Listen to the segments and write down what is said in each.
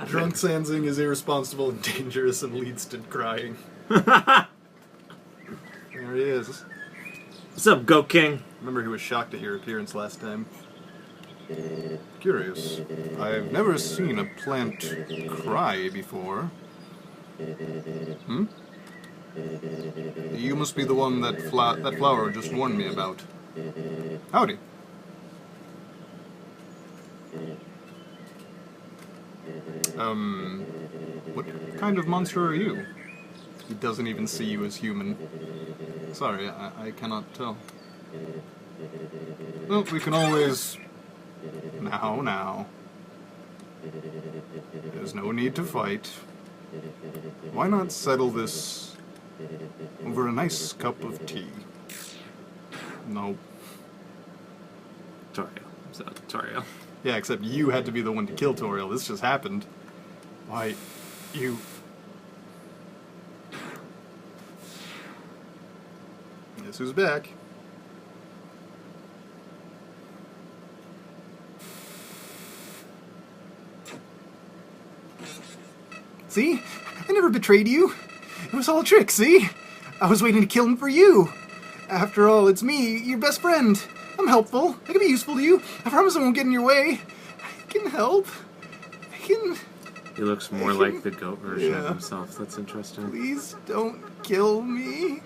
Drunk Sansing is irresponsible and dangerous and leads to crying. There he is. What's up, Goat King? Remember, he was shocked at your appearance last time. Curious. I've never seen a plant cry before. Hmm? You must be the one that flower just warned me about. Howdy. What kind of monster are you? He doesn't even see you as human. Sorry, I cannot tell. Well, we can always... Now. There's no need to fight. Why not settle this over a nice cup of tea? No. Toriel. Yeah, except you had to be the one to kill Toriel. This just happened. Why, you... Guess who's back? See? I never betrayed you. It was all a trick, see? I was waiting to kill him for you. After all, it's me, your best friend. I'm helpful. I can be useful to you. I promise I won't get in your way. I can help. I can... He looks more like the goat version of himself. That's interesting. Please don't kill me.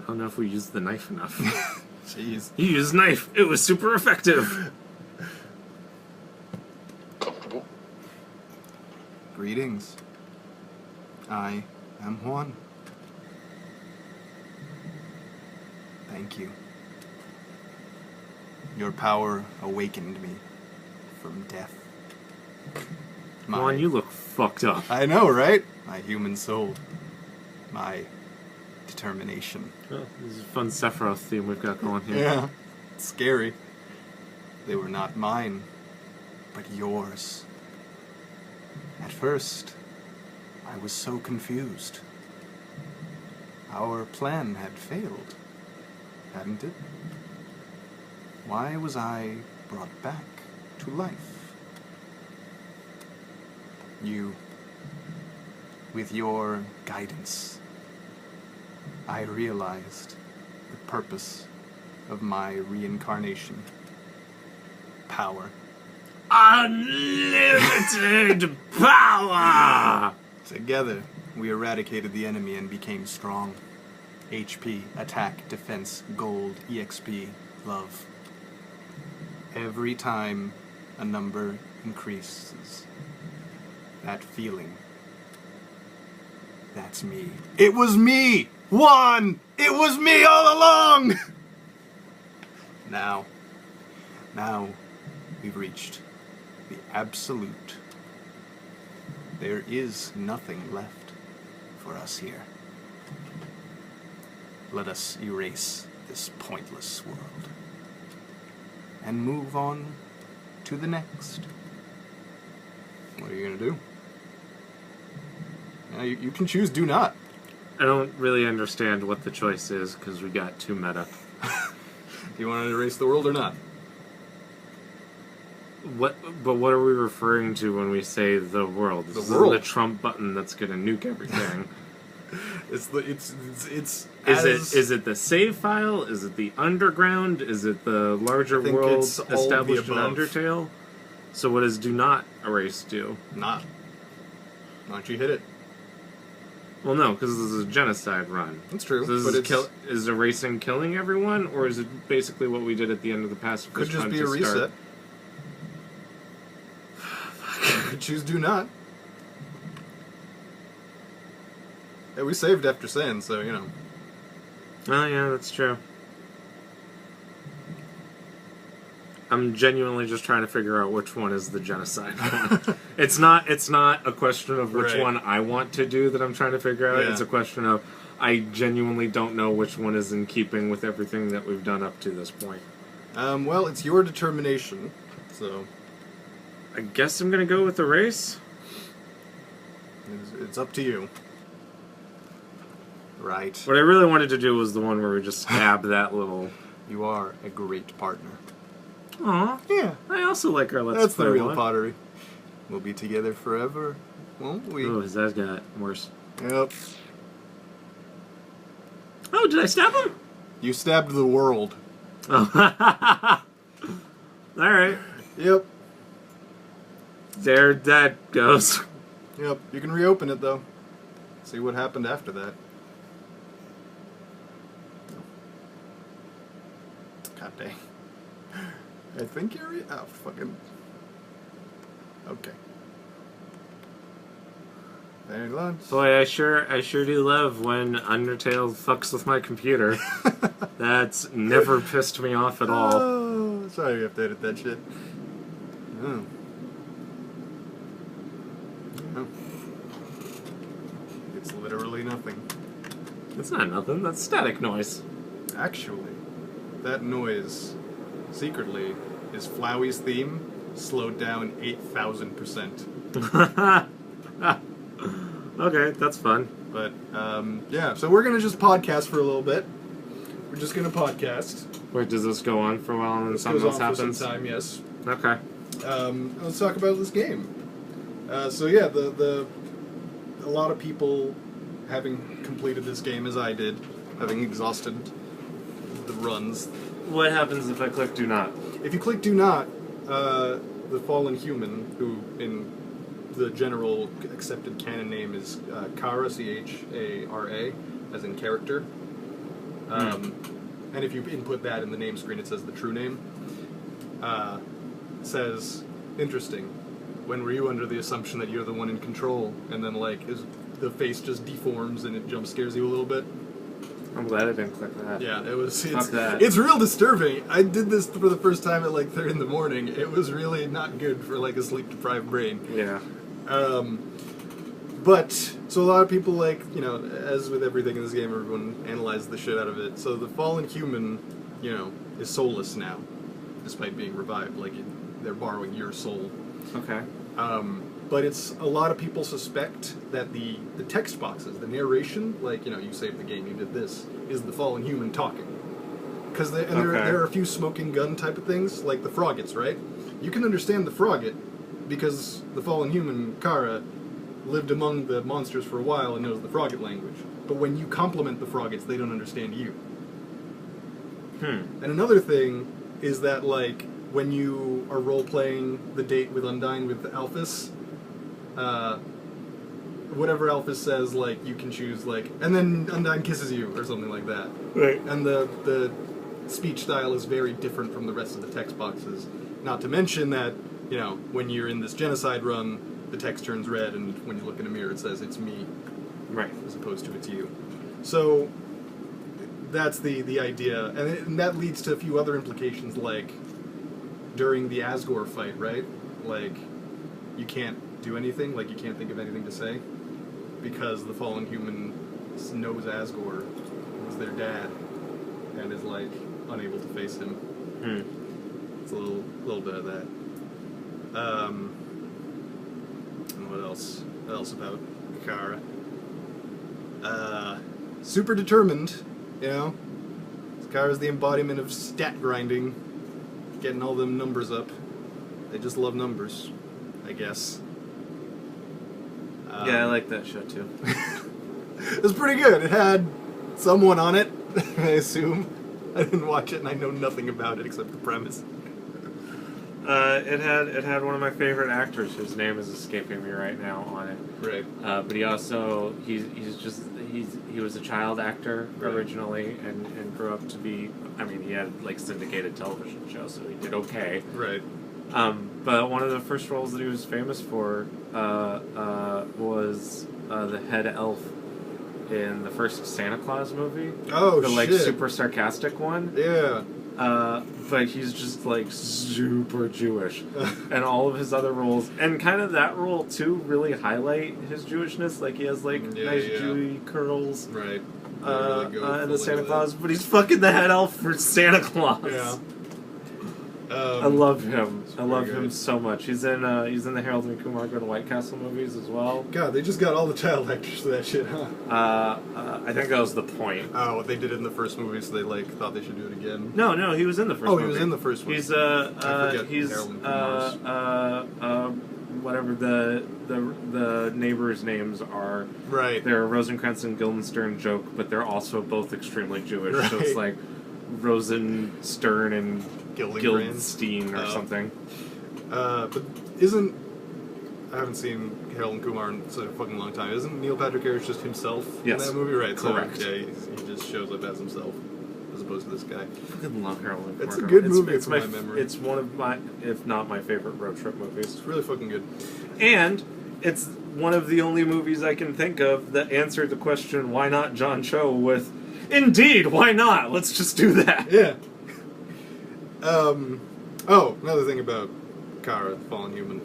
I don't know if we used the knife enough. Jeez. You used knife. It was super effective. Greetings. I am Juan. Thank you. Your power awakened me from death. Juan, you look fucked up. I know, right? My human soul. My determination. Well, this is a fun Sephiroth theme we've got going here. Yeah. It's scary. They were not mine, but yours. At first, I was so confused. Our plan had failed, hadn't it? Why was I brought back to life? You, with your guidance, I realized the purpose of my reincarnation. Power. Unlimited power! Together, we eradicated the enemy and became strong. HP, attack, defense, gold, EXP, love. Every time a number increases, that feeling, that's me. It was me! Juan! It was me all along! Now, we've reached the absolute. There is nothing left for us here. Let us erase this pointless world and move on to the next. What are you gonna do? You can choose do not. I don't really understand what the choice is, because we got too meta. Do you want to erase the world or not? But what are we referring to when we say the world? This world. Isn't the Trump button that's gonna nuke everything. Is it the save file? Is it the underground? Is it the larger world established in Undertale? So what does do not erase do? Not. Why don't you hit it? Well, no, because this is a genocide run. That's true. So is erasing killing everyone, or is it basically what we did at the end of the past? Could just be a reset. Could choose do not. Yeah, we saved after Sand, so, you know. Oh, yeah, that's true. I'm genuinely just trying to figure out which one is the genocide one. It's not a question of which one I want to do that I'm trying to figure out. Yeah. It's a question of I genuinely don't know which one is in keeping with everything that we've done up to this point. Well, it's your determination, so... I guess I'm gonna go with the race. It's up to you. Right. What I really wanted to do was the one where we just stab that little... You are a great partner. Aw. Yeah. I also like our Let's That's Play the real one. pottery. We'll be together forever, won't we? Oh, his eyes got worse. Yep. Oh, did I stab him? You stabbed the world. Oh. Alright. Yep. There that goes. Yep. You can reopen it, though. See what happened after that. God dang. I think you're... Oh, fucking... Okay. Very good. Boy, I sure do love when Undertale fucks with my computer. That's never pissed me off at all. Oh, sorry you have to edit that shit. Oh. Oh. It's literally nothing. It's not nothing, that's static noise. Actually, that noise, secretly, is Flowey's theme, slowed down 8,000%. Okay, that's fun. But, yeah, so we're gonna just podcast for a little bit. We're just gonna podcast. Wait, does this go on for a while and then something else happens? For some time, yes. Okay. Let's talk about this game. So yeah, a lot of people, having completed this game as I did, having exhausted the runs. What happens if I click do not? If you click do not, the fallen human, who in the general accepted canon name is Chara, Chara, as in character. And if you input that in the name screen, it says the true name. Says, interesting. When were you under the assumption that you're the one in control? And then, like, the face just deforms and it jump scares you a little bit. I'm glad I didn't click that. Yeah, that. It's real disturbing. I did this for the first time at like 3 in the morning. It was really not good for like a sleep-deprived brain. Yeah. But, so a lot of people, like, you know, as with everything in this game, everyone analyzed the shit out of it. So the fallen human, you know, is soulless now, despite being revived. Like, they're borrowing your soul. Okay. But it's, a lot of people suspect that the text boxes, the narration, like, you know, you saved the game, you did this, is the fallen human talking. Because there are a few smoking gun type of things, like the Froggets, right? You can understand the Frogget because the fallen human, Chara, lived among the monsters for a while and knows the Frogget language. But when you compliment the Froggets, they don't understand you. And another thing is that, like, when you are role-playing the date with Undyne with Alphys, whatever Alphys says, like, you can choose, like, and then Undyne kisses you, or something like that. Right. And the speech style is very different from the rest of the text boxes. Not to mention that, you know, when you're in this genocide run, the text turns red, and when you look in a mirror, it says, it's me. Right. As opposed to it's you. So, that's the idea. And that leads to a few other implications, like, during the Asgore fight, right? Like, you can't do anything, like, you can't think of anything to say, because the fallen human knows Asgore was their dad, and is, like, unable to face him. It's a little bit of that. And what else? What else about Chara? Super determined, you know? Chara's the embodiment of stat grinding, getting all them numbers up. They just love numbers, I guess. Yeah, I like that show too. It was pretty good. It had someone on it, I assume. I didn't watch it and I know nothing about it except the premise. It had one of my favorite actors whose name is escaping me right now on it. Right. But he also he was a child actor originally and grew up to be, I mean, he had like syndicated television shows, so he did okay. Right. But one of the first roles that he was famous for was the head elf in the first Santa Claus movie. Oh, the like shit. super sarcastic one. Yeah. But he's just like super Jewish, and all of his other roles, and kind of that role too, really highlight his Jewishness. Like he has like nice Jewy curls, right? And the Santa Claus, but he's fucking the head elf for Santa Claus. Yeah. I love him. I love him good. so much. He's in the Harold and Kumar Go to White Castle movies as well. God, they just got all the child actors for that shit, huh? I think that was the point. Oh, they did it in the first movie, so they thought they should do it again. No, he was in the first movie. Oh, he was in the first one. He's I forget he's Harold and Kumar's. Whatever the neighbors' names are. Right. They're a Rosencrantz and Guildenstern joke, but they're also both extremely Jewish. Right. So it's like Rosenstern and Guildstein or something. But I haven't seen Harold and Kumar in such a fucking long time. Isn't Neil Patrick Harris just himself in that movie? Right. Correct. So, yeah, he just shows up as himself, as opposed to this guy. I fucking love Harold and Kumar. It's a good movie. It's my memory. It's one of my, if not my favorite road trip movies. It's really fucking good. And it's one of the only movies I can think of that answered the question, why not John Cho, with, indeed, why not? Let's just do that. Yeah. Oh, another thing about Kara, the fallen human.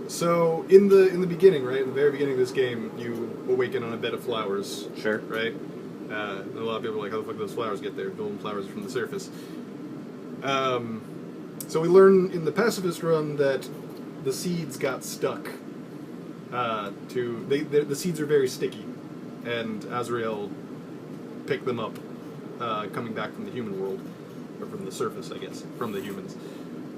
So in the beginning, right, in the very beginning of this game, you awaken on a bed of flowers. Sure. Right? And a lot of people are like, how the fuck do those flowers get there? Golden flowers from the surface. So we learn in the pacifist run that the seeds got stuck. The seeds are very sticky, and Azrael picked them up, coming back from the human world, or from the surface, I guess, from the humans.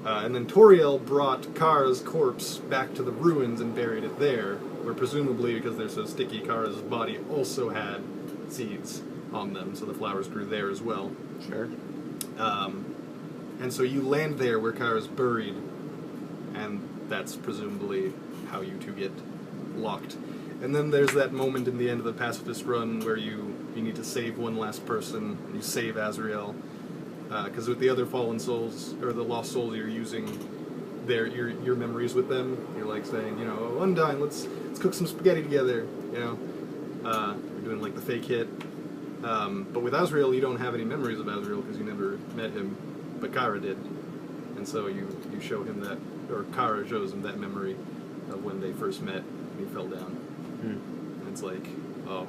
And then Toriel brought Kara's corpse back to the ruins and buried it there, where presumably, because they're so sticky, Kara's body also had seeds on them, so the flowers grew there as well. Sure. And so you land there where Kara's buried, and that's presumably how you two get locked. And then there's that moment in the end of the pacifist run where you need to save one last person, and you save Azrael. Because with the other fallen souls, or the lost souls you're using, your memories with them, you're like saying, oh, Undyne, let's cook some spaghetti together, you're doing like the fake hit. But with Azrael, you don't have any memories of Azrael because you never met him, but Kara did. And so you show him that, or Kara shows him that memory of when they first met and he fell down. And it's like, oh.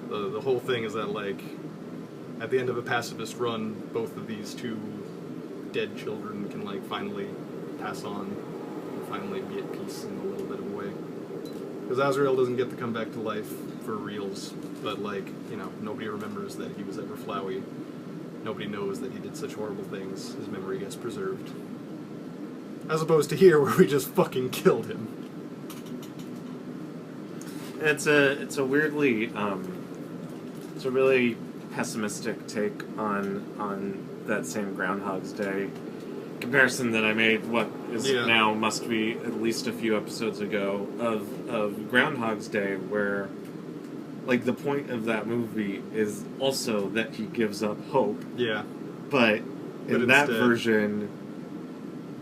The whole thing is that, like, at the end of a pacifist run, both of these two dead children can, like, finally pass on and finally be at peace in a little bit of a way. Because Azrael doesn't get to come back to life for reals, but, like, nobody remembers that he was ever Flowey. Nobody knows that he did such horrible things. His memory gets preserved. As opposed to here, where we just fucking killed him. It's a weirdly, it's a really pessimistic take on that same Groundhog's Day comparison that I made, what is now must be at least a few episodes ago, of Groundhog's Day, where, like, the point of that movie is also that he gives up hope. Yeah. But in that instead, version,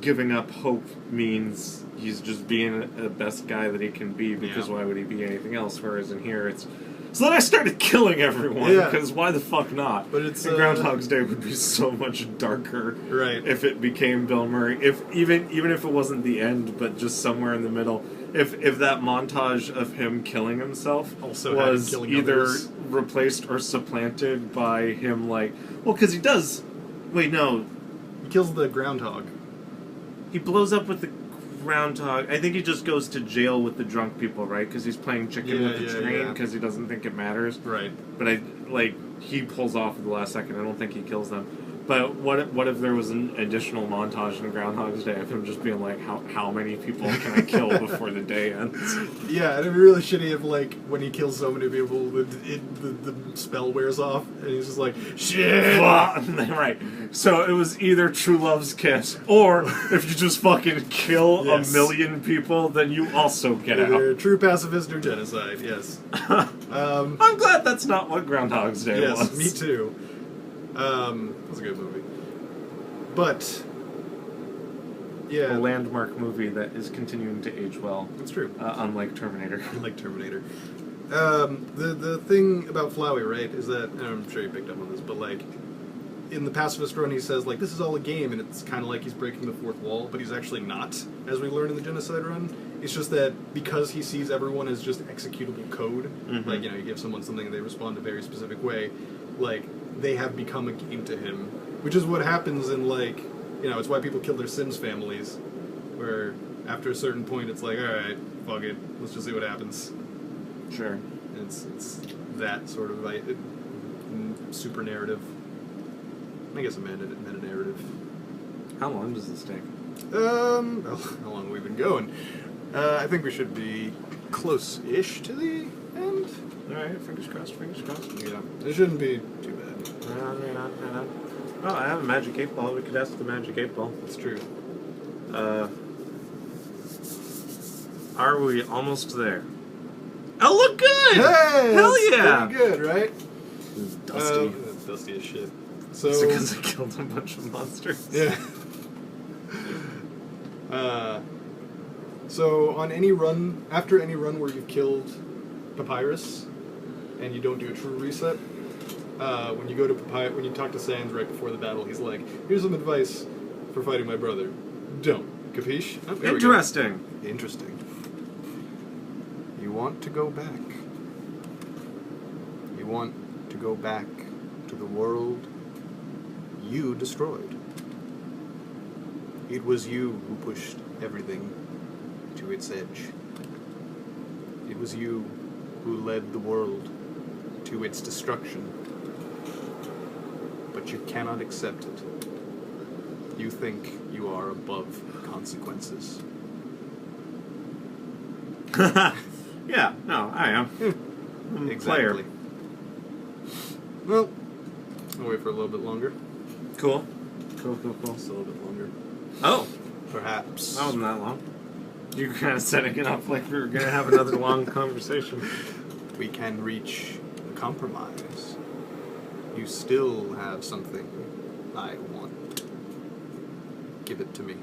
giving up hope means he's just being the best guy that he can be, because why would he be anything else? Whereas in here, it's, so then I started killing everyone, because why the fuck not? But it's Groundhog's Day would be so much darker, right? If it became Bill Murray, if even if it wasn't the end, but just somewhere in the middle. If that montage of him killing himself also was either replaced or supplanted by him, like, well, because he does. Wait, no, he kills the groundhog. He blows up with the groundhog. I think he just goes to jail with the drunk people, right? Because he's playing chicken with the train because he doesn't think it matters. Right. But he pulls off at the last second. I don't think he kills them. But what if there was an additional montage in Groundhog's Day of him just being like, how many people can I kill before the day ends? Yeah, it'd be really shitty if, like, when he kills so many people, the spell wears off, and he's just like, shit! Right. So it was either True Love's Kiss, or if you just fucking kill a million people, then you also get either out. True pacifist or genocide, yes. I'm glad that's not what Groundhog's Day was. Yes, me too. It was a good movie. But, yeah. A landmark movie that is continuing to age well. That's true. Unlike Terminator. Unlike Terminator. The thing about Flowey, right, is that, and I'm sure you picked up on this, but, like, in the pacifist run he says, like, this is all a game, and it's kind of like he's breaking the fourth wall, but he's actually not, as we learn in the Genocide Run. It's just that because he sees everyone as just executable code, like, you give someone something and they respond a very specific way, like, they have become a game to him, Which is what happens in, like, it's why people kill their Sims families. Where after a certain point, it's like, alright, fuck it, let's just see what happens. Sure. It's that sort of, like, super narrative. I guess a meta-narrative. How long does this take? How long have we been going? I think we should be close-ish to the end. Alright, fingers crossed, fingers crossed. Yeah, it shouldn't be too bad. Right on. Oh, I have a magic 8-ball. We could ask the magic 8-ball. That's true. Are we almost there? Oh, look good! Hey! Hell yeah! Pretty good, right? Dusty. It's dusty as shit. So, Is it because I killed a bunch of monsters? Yeah. So on any run, after any run where you've killed Papyrus, and you don't do a true reset, when you go to when you talk to Sans right before the battle, he's like, "Here's some advice for fighting my brother. Don't. Capiche?" Oh, there we go. Interesting. Interesting. You want to go back. You want to go back to the world you destroyed. It was you who pushed everything to its edge. It was you who led the world to its destruction. But you cannot accept it. You think you are above consequences. Yeah, no, I am. I'm a Exactly. player. Well, I'll wait for a little bit longer. Cool. Cool. Just a little bit longer. Oh, Perhaps. that wasn't that long. You were kind of setting it up like we were going to have another long conversation. We can reach a compromise. You still have something I want. Give it to me.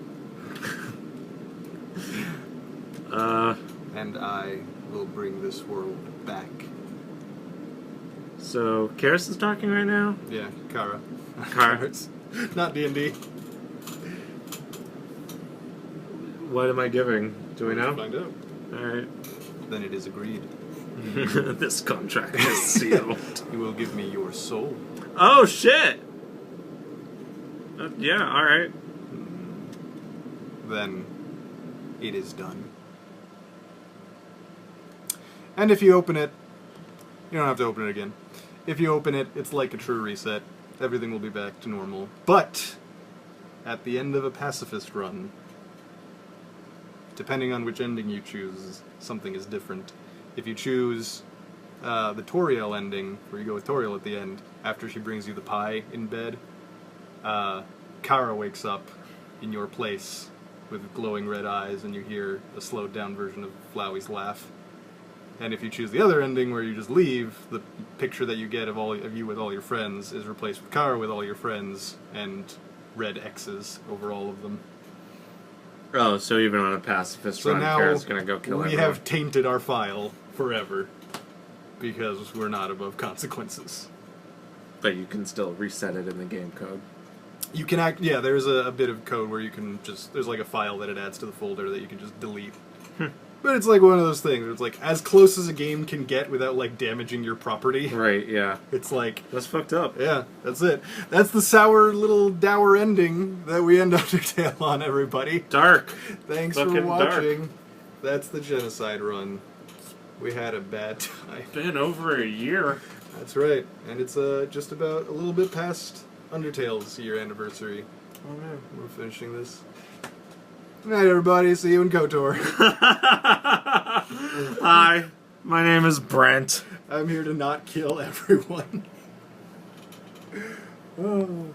And I will bring this world back. So, Karis is talking right now? Yeah, Kara. Kara. It's not D&D. What am I giving? Do we know? Find out. Alright. Then it is agreed. This contract is sealed. You will give me your soul. Oh, shit! Yeah, alright. Then it is done. And if you open it, you don't have to open it again. If you open it, it's like a true reset. Everything will be back to normal. But at the end of a pacifist run, depending on which ending you choose, something is different. If you choose the Toriel ending, where you go with Toriel at the end, after she brings you the pie in bed, Kara wakes up in your place with glowing red eyes, and you hear a slowed down version of Flowey's laugh. And if you choose the other ending, where you just leave, the picture that you get of you with all your friends is replaced with Kara with all your friends, and red X's over all of them. Oh, so even on a pacifist run, now Kara's gonna go kill we everyone. have tainted our file forever, because we're not above consequences. But you can still reset it in the game code. You can yeah, there's a bit of code where you can just, there's like a file that it adds to the folder that you can just delete. But it's like one of those things where it's like as close as a game can get without like damaging your property. Right, yeah. It's like, That's fucked up. yeah, that's it. That's the sour little dour ending that we end Undertale on, everybody. Dark. Thanks for Fucking watching. dark. That's the Genocide Run. We had a bad time. Been over a year. That's right. And it's just about a little bit past Undertale's year anniversary. Oh man. We're finishing this. Good night, everybody. See you in KOTOR. Hi, my name is Brent. I'm here to not kill everyone. Oh.